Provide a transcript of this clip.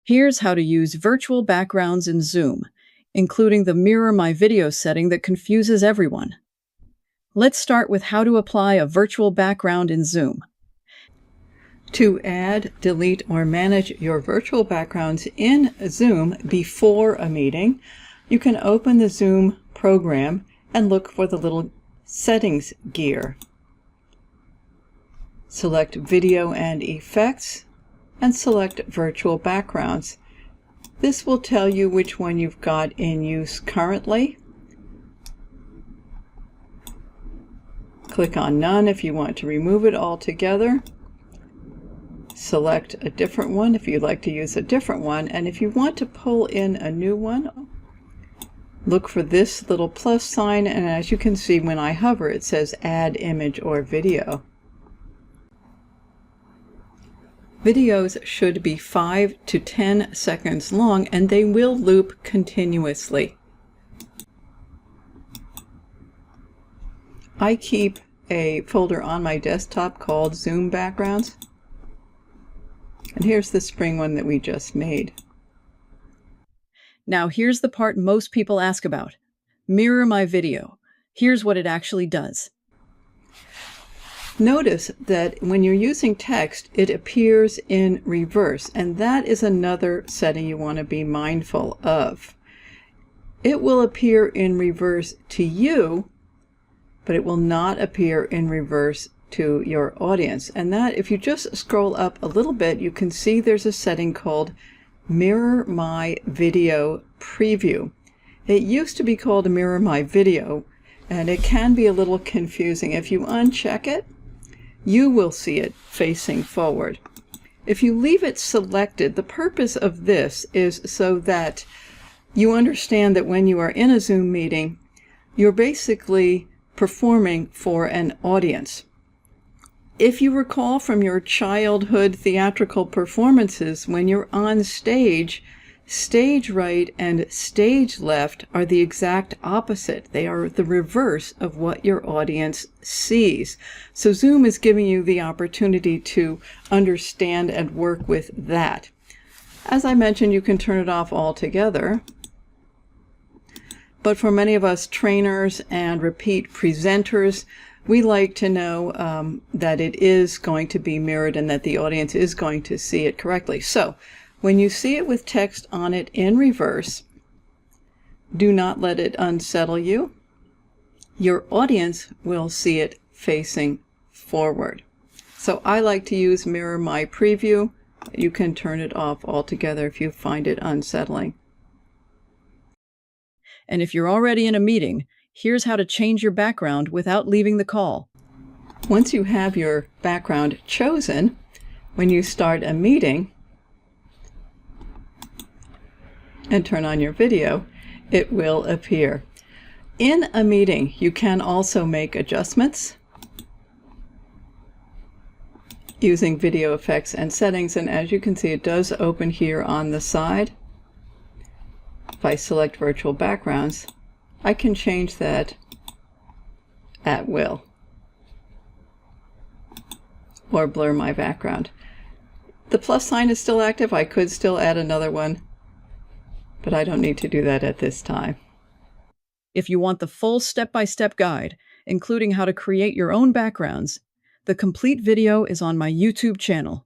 Here's how to use virtual backgrounds in Zoom, including the Mirror My Video setting that confuses everyone. Let's start with how to apply a virtual background in Zoom. To add, delete, or manage your virtual backgrounds in Zoom before a meeting, you can open the Zoom program and look for the little settings gear. Select Video and Effects and select Virtual Backgrounds. This will tell you which one you've got in use currently. Click on None if you want to remove it altogether. Select a different one if you'd like to use a different one, and if you want to pull in a new one, look for this little plus sign, and as you can see when I hover it says Add Image or Video. Videos should be 5 to 10 seconds long, and they will loop continuously. I keep a folder on my desktop called Zoom Backgrounds, and here's the spring one that we just made. Now here's the part most people ask about. Mirror My Video. Here's what it actually does. Notice that when you're using text, it appears in reverse, and that is another setting you want to be mindful of. It will appear in reverse to you, but it will not appear in reverse to your audience. And that, if you just scroll up a little bit, you can see there's a setting called Mirror My Video Preview. It used to be called Mirror My Video, and it can be a little confusing. If you uncheck it, you will see it facing forward. If you leave it selected, the purpose of this is so that you understand that when you are in a Zoom meeting, you're basically performing for an audience. If you recall from your childhood theatrical performances, when you're on stage, stage right and stage left are the exact opposite. They are the reverse of what your audience sees. So Zoom is giving you the opportunity to understand and work with that. As I mentioned, you can turn it off altogether. But for many of us trainers and repeat presenters, we like to know that it is going to be mirrored and that the audience is going to see it correctly. So when you see it with text on it in reverse, do not let it unsettle you. Your audience will see it facing forward. So I like to use Mirror My Preview. You can turn it off altogether if you find it unsettling. And if you're already in a meeting, here's how to change your background without leaving the call. Once you have your background chosen, when you start a meeting and turn on your video, it will appear. In a meeting, you can also make adjustments using video effects and settings, and as you can see, it does open here on the side. If I select virtual backgrounds, I can change that at will, or blur my background. The plus sign is still active. I could still add another one, but I don't need to do that at this time. If you want the full step-by-step guide, including how to create your own backgrounds, the complete video is on my YouTube channel.